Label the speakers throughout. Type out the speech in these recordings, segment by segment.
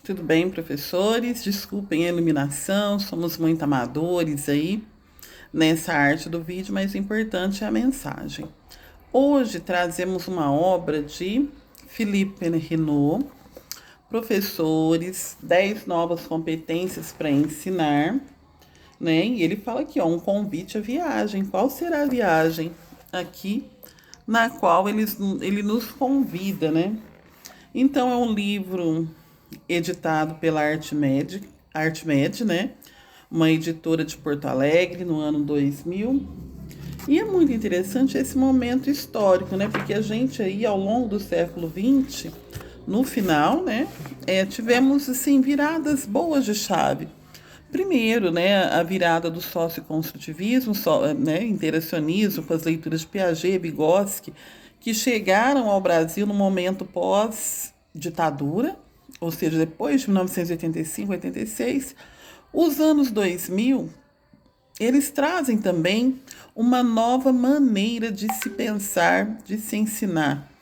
Speaker 1: Tudo bem, professores? Desculpem a iluminação, somos muito amadores aí nessa arte do vídeo, mas o importante é a mensagem. Hoje trazemos uma obra de Philippe Renaud, Professores, 10 novas competências para ensinar, né? E ele fala aqui, ó, um convite à viagem. Qual será a viagem aqui na qual ele nos convida, né? Então é um livro editado pela ArtMed, né? Uma editora de Porto Alegre no ano 2000. E é muito interessante esse momento histórico, né? Porque a gente aí ao longo do século XX, no final, né, tivemos assim viradas boas de chave. Primeiro, né, a virada do socioconstrutivismo, né, interacionismo com as leituras de Piaget, Vygotsky, que chegaram ao Brasil no momento pós-ditadura, ou seja, depois de 1985, 86. Os anos 2000, eles trazem também uma nova maneira de se pensar, de se ensinar,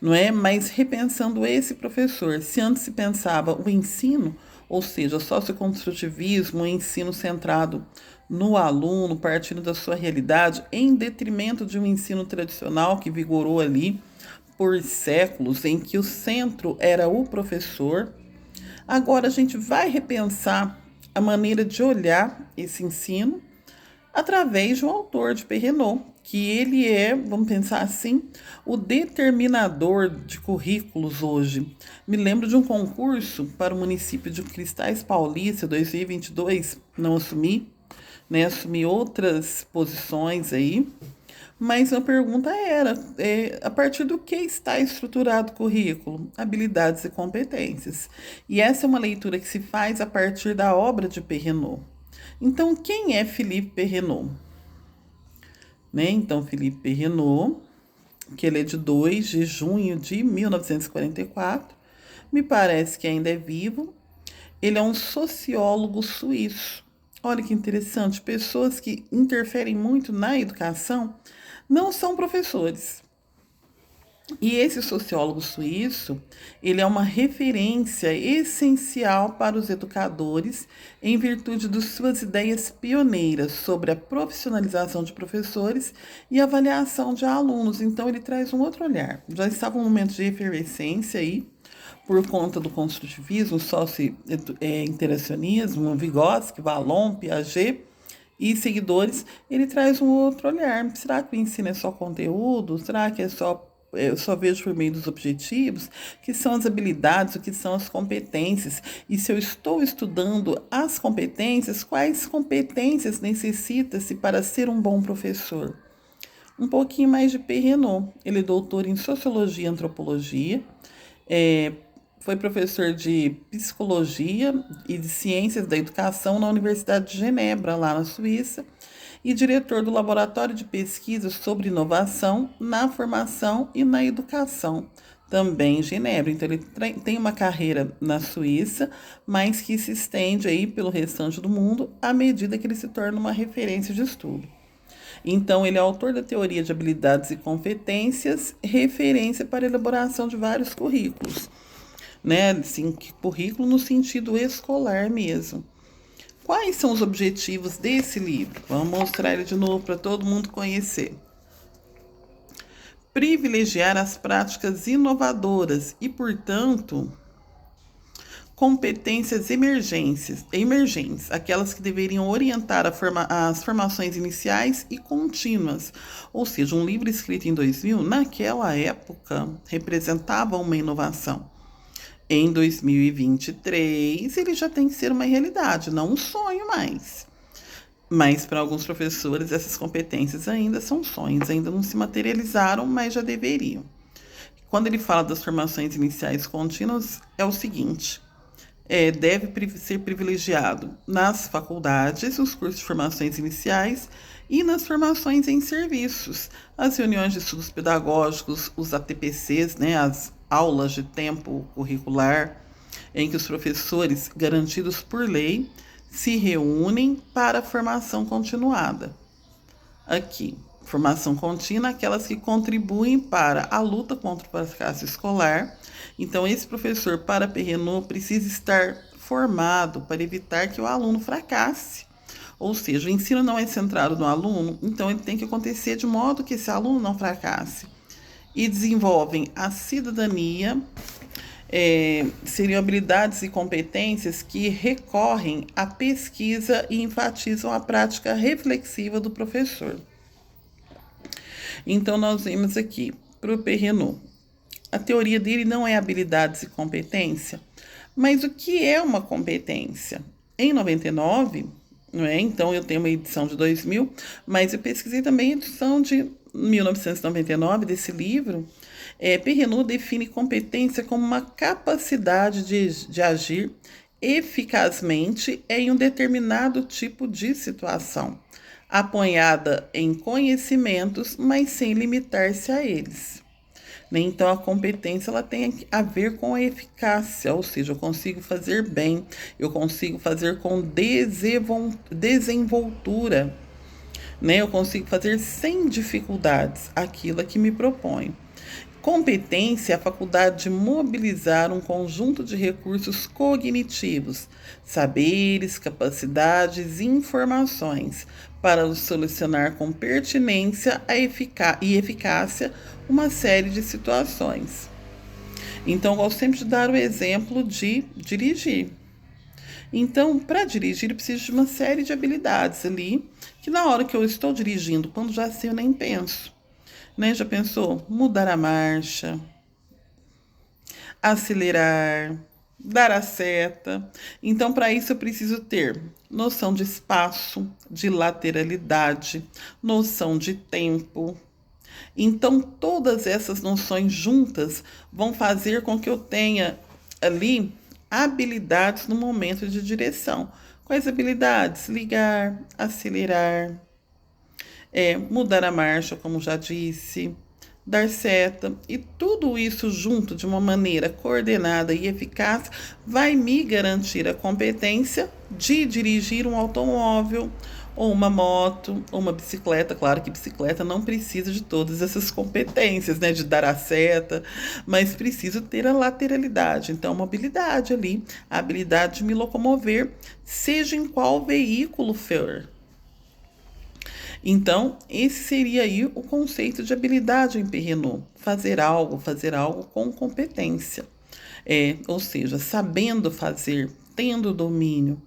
Speaker 1: não é? Mas repensando esse professor, se antes se pensava o ensino, ou seja, socioconstrutivismo, o ensino centrado no aluno, partindo da sua realidade, em detrimento de um ensino tradicional que vigorou ali por séculos, em que o centro era o professor. Agora a gente vai repensar a maneira de olhar esse ensino através de um autor de Perrenot, que ele é, vamos pensar assim, o determinador de currículos hoje. Me lembro de um concurso para o município de Cristais Paulista 2022, não assumi, né, assumi outras posições aí, mas a pergunta era, a partir do que está estruturado o currículo? Habilidades e competências. E essa é uma leitura que se faz a partir da obra de Perrenot. Então, quem é Philippe Perrenot? Né? Então, Philippe Perrenot, que ele é de 2 de junho de 1944, me parece que ainda é vivo. Ele é um sociólogo suíço. Olha que interessante, pessoas que interferem muito na educação não são professores. E esse sociólogo suíço, ele é uma referência essencial para os educadores em virtude de suas ideias pioneiras sobre a profissionalização de professores e avaliação de alunos. Então ele traz um outro olhar. Já estava um momento de efervescência aí, por conta do construtivismo, socio-interacionismo, Vygotsky, Vallon, Piaget e seguidores, ele traz um outro olhar. Será que o ensino é só conteúdo? Será que eu só vejo por meio dos objetivos, que são as habilidades, o que são as competências? E se eu estou estudando as competências, quais competências necessita-se para ser um bom professor? Um pouquinho mais de Perrenot. Ele é doutor em Sociologia e Antropologia, é, foi professor de Psicologia e de Ciências da Educação na Universidade de Genebra, lá na Suíça, e diretor do Laboratório de Pesquisa sobre Inovação na Formação e na Educação, também em Genebra. Então, ele tem uma carreira na Suíça, mas que se estende aí pelo restante do mundo à medida que ele se torna uma referência de estudo. Então, ele é autor da teoria de habilidades e competências, referência para a elaboração de vários currículos, né? Assim, currículo no sentido escolar mesmo. Quais são os objetivos desse livro? Vamos mostrar ele de novo para todo mundo conhecer. Privilegiar as práticas inovadoras e, portanto, competências emergentes, aquelas que deveriam orientar as formações iniciais e contínuas. Ou seja, um livro escrito em 2000, naquela época, representava uma inovação. Em 2023, ele já tem que ser uma realidade, não um sonho mais. Mas para alguns professores, essas competências ainda são sonhos, ainda não se materializaram, mas já deveriam. Quando ele fala das formações iniciais contínuas, é o seguinte: deve ser privilegiado nas faculdades, os cursos de formações iniciais e nas formações em serviços, as reuniões de estudos pedagógicos, os ATPCs, né, as aulas de tempo curricular, em que os professores, garantidos por lei, se reúnem para a formação continuada. Aqui, Formação contínua, aquelas que contribuem para a luta contra o fracasso escolar. Então, esse professor, para Perrenot, precisa estar formado para evitar que o aluno fracasse. Ou seja, o ensino não é centrado no aluno, então ele tem que acontecer de modo que esse aluno não fracasse. E desenvolvem a cidadania, seriam habilidades e competências que recorrem à pesquisa e enfatizam a prática reflexiva do professor. Então, nós vemos aqui, para o Perrenot, a teoria dele não é habilidades e competência, mas o que é uma competência? Em 99, não é? Então, eu tenho uma edição de 2000, mas eu pesquisei também a edição de 1999 desse livro. Perrenot define competência como uma capacidade de agir eficazmente em um determinado tipo de situação, apoiada em conhecimentos, mas sem limitar-se a eles. Então, a competência ela tem a ver com a eficácia, ou seja, eu consigo fazer bem, eu consigo fazer com desenvoltura, né? Eu consigo fazer sem dificuldades aquilo a que me proponho. Competência é a faculdade de mobilizar um conjunto de recursos cognitivos, saberes, capacidades e informações para solucionar com pertinência e eficácia uma série de situações. Então, eu gosto sempre de dar o exemplo de dirigir. Então, para dirigir, eu preciso de uma série de habilidades ali, que na hora que eu estou dirigindo, quando já sei, eu nem penso. Né? Já pensou? Mudar a marcha, acelerar, dar a seta. Então, para isso, eu preciso ter noção de espaço, de lateralidade, noção de tempo. Então, todas essas noções juntas vão fazer com que eu tenha ali habilidades no momento de direção. Quais habilidades? Ligar, acelerar, mudar a marcha, como já disse, dar seta, e tudo isso junto de uma maneira coordenada e eficaz vai me garantir a competência de dirigir um automóvel, ou uma moto, ou uma bicicleta. Claro que bicicleta não precisa de todas essas competências, né, de dar a seta, mas preciso ter a lateralidade. Então, uma habilidade ali, a habilidade de me locomover, seja em qual veículo for. Então, esse seria aí o conceito de habilidade em Perrenot. Fazer algo com competência. Ou seja, sabendo fazer, tendo domínio.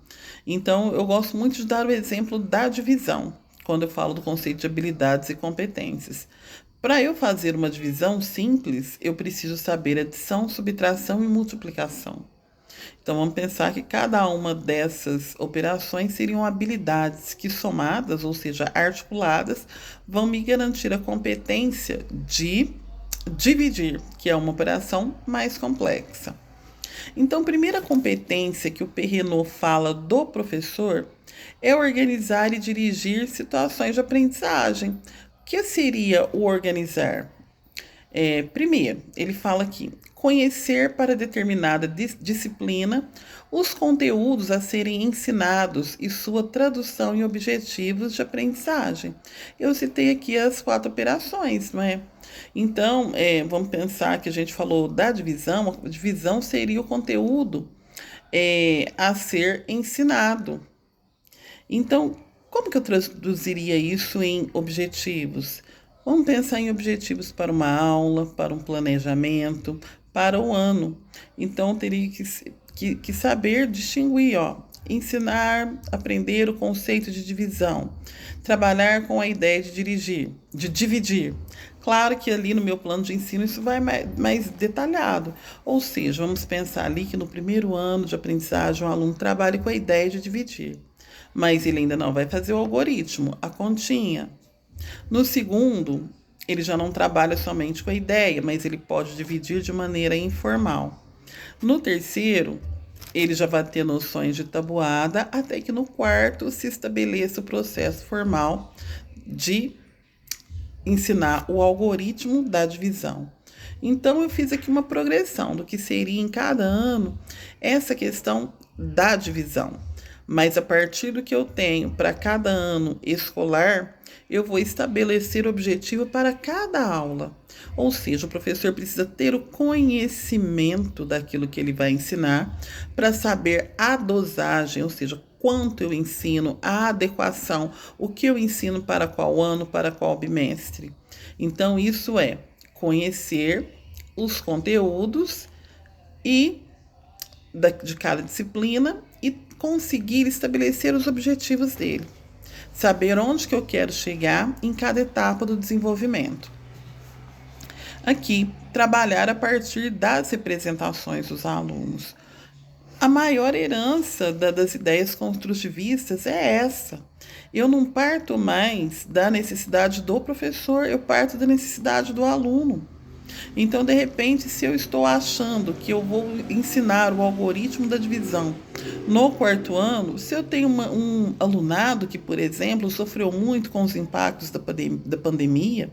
Speaker 1: Então, eu gosto muito de dar o exemplo da divisão, quando eu falo do conceito de habilidades e competências. Para eu fazer uma divisão simples, eu preciso saber adição, subtração e multiplicação. Então, vamos pensar que cada uma dessas operações seriam habilidades que, somadas, ou seja, articuladas, vão me garantir a competência de dividir, que é uma operação mais complexa. Então, a primeira competência que o Perrenot fala do professor é organizar e dirigir situações de aprendizagem. O que seria o organizar? Primeiro, ele fala aqui, conhecer para determinada disciplina os conteúdos a serem ensinados e sua tradução em objetivos de aprendizagem. Eu citei aqui as 4 operações, não é? Então, vamos pensar que a gente falou da divisão. A divisão seria o conteúdo a ser ensinado. Então, como que eu traduziria isso em objetivos? Vamos pensar em objetivos para uma aula, para um planejamento, para o ano. Então, eu teria que saber distinguir, ensinar, aprender o conceito de divisão, trabalhar com a ideia de dividir. Claro que ali no meu plano de ensino isso vai mais detalhado. Ou seja, vamos pensar ali que no primeiro ano de aprendizagem o aluno trabalha com a ideia de dividir, mas ele ainda não vai fazer o algoritmo, a continha. No segundo, ele já não trabalha somente com a ideia, mas ele pode dividir de maneira informal. No terceiro, ele já vai ter noções de tabuada, até que no quarto se estabeleça o processo formal de ensinar o algoritmo da divisão. Então, eu fiz aqui uma progressão do que seria em cada ano essa questão da divisão. Mas a partir do que eu tenho para cada ano escolar, eu vou estabelecer objetivo para cada aula. Ou seja, o professor precisa ter o conhecimento daquilo que ele vai ensinar para saber a dosagem, ou seja, quanto eu ensino, a adequação, o que eu ensino para qual ano, para qual bimestre. Então, isso é conhecer os conteúdos e de cada disciplina e conseguir estabelecer os objetivos dele. Saber onde que eu quero chegar em cada etapa do desenvolvimento. Aqui, trabalhar a partir das representações dos alunos. A maior herança das ideias construtivistas é essa. Eu não parto mais da necessidade do professor, eu parto da necessidade do aluno. Então, de repente, se eu estou achando que eu vou ensinar o algoritmo da divisão no quarto ano, se eu tenho um alunado que, por exemplo, sofreu muito com os impactos da pandemia,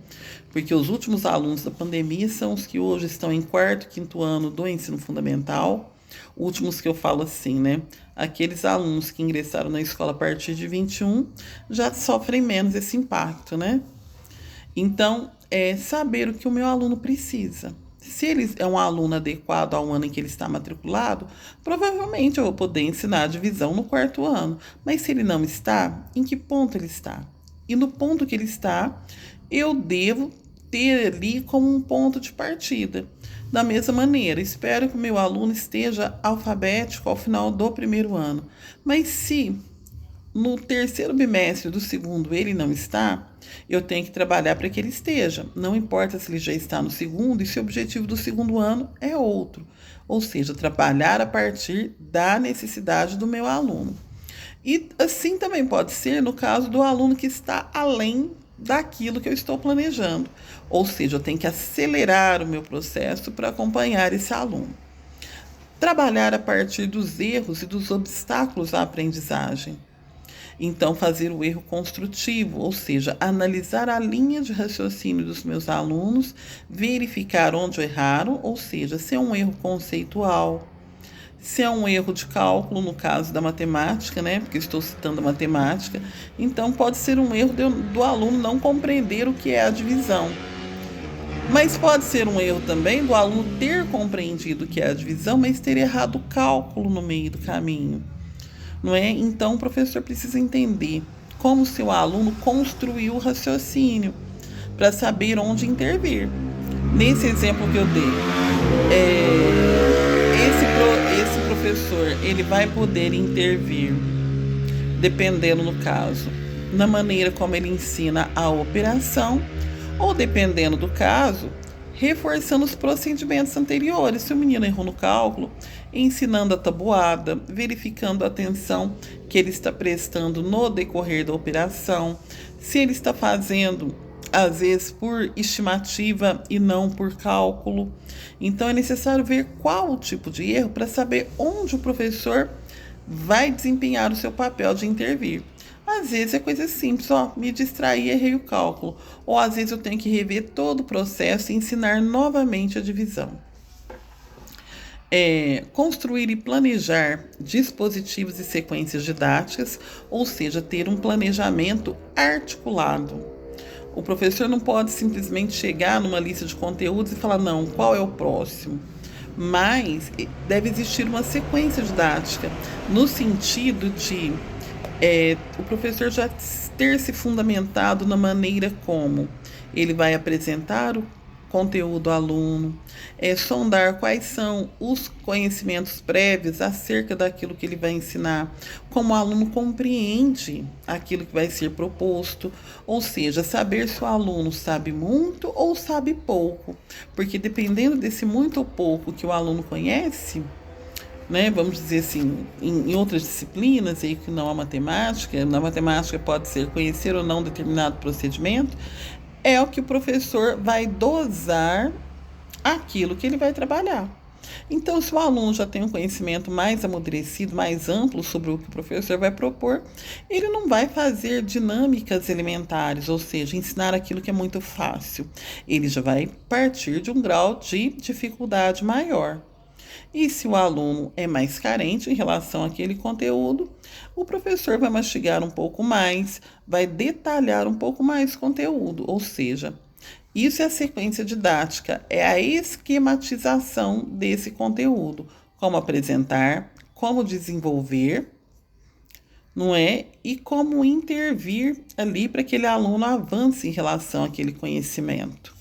Speaker 1: porque os últimos alunos da pandemia são os que hoje estão em quarto, quinto ano do ensino fundamental, últimos que eu falo assim, né? Aqueles alunos que ingressaram na escola a partir de 21 já sofrem menos esse impacto, né? Então, saber o que o meu aluno precisa. Se ele é um aluno adequado ao ano em que ele está matriculado, provavelmente eu vou poder ensinar a divisão no quarto ano. Mas se ele não está, em que ponto ele está? E no ponto que ele está, eu devo ter ali como um ponto de partida. Da mesma maneira, espero que o meu aluno esteja alfabético ao final do primeiro ano. Mas se no terceiro bimestre do segundo ele não está, eu tenho que trabalhar para que ele esteja. Não importa se ele já está no segundo e se o objetivo do segundo ano é outro. Ou seja, trabalhar a partir da necessidade do meu aluno. E assim também pode ser no caso do aluno que está além daquilo que eu estou planejando. Ou seja, eu tenho que acelerar o meu processo para acompanhar esse aluno. Trabalhar a partir dos erros e dos obstáculos à aprendizagem. Então, fazer o erro construtivo, ou seja, analisar a linha de raciocínio dos meus alunos, verificar onde erraram, ou seja, se é um erro conceitual, se é um erro de cálculo, no caso da matemática, né? Porque estou citando a matemática, então pode ser um erro do aluno não compreender o que é a divisão. Mas pode ser um erro também do aluno ter compreendido o que é a divisão, mas ter errado o cálculo no meio do caminho. Não é? Então, o professor precisa entender como o seu aluno construiu o raciocínio para saber onde intervir. Nesse exemplo que eu dei, esse professor ele vai poder intervir, dependendo no caso, na maneira como ele ensina a operação, ou dependendo do caso, reforçando os procedimentos anteriores. Se o menino errou no cálculo, ensinando a tabuada, verificando a atenção que ele está prestando no decorrer da operação, se ele está fazendo, às vezes, por estimativa e não por cálculo. Então, é necessário ver qual o tipo de erro para saber onde o professor vai desempenhar o seu papel de intervir. Às vezes é coisa simples, me distraí, errei o cálculo. Ou às vezes eu tenho que rever todo o processo e ensinar novamente a divisão. Construir e planejar dispositivos e sequências didáticas, ou seja, ter um planejamento articulado. O professor não pode simplesmente chegar numa lista de conteúdos e falar, não, qual é o próximo? Mas deve existir uma sequência didática, no sentido de o professor já ter se fundamentado na maneira como ele vai apresentar o conteúdo ao aluno, sondar quais são os conhecimentos prévios acerca daquilo que ele vai ensinar, como o aluno compreende aquilo que vai ser proposto, ou seja, saber se o aluno sabe muito ou sabe pouco, porque dependendo desse muito ou pouco que o aluno conhece, né, vamos dizer assim, em outras disciplinas, aí que não a matemática, na matemática pode ser conhecer ou não determinado procedimento, é o que o professor vai dosar aquilo que ele vai trabalhar. Então, se o aluno já tem um conhecimento mais amadurecido, mais amplo sobre o que o professor vai propor, ele não vai fazer dinâmicas elementares, ou seja, ensinar aquilo que é muito fácil. Ele já vai partir de um grau de dificuldade maior. E se o aluno é mais carente em relação àquele conteúdo, o professor vai mastigar um pouco mais, vai detalhar um pouco mais o conteúdo, ou seja, isso é a sequência didática, é a esquematização desse conteúdo, como apresentar, como desenvolver, não é? E como intervir ali para que aquele aluno avance em relação àquele conhecimento.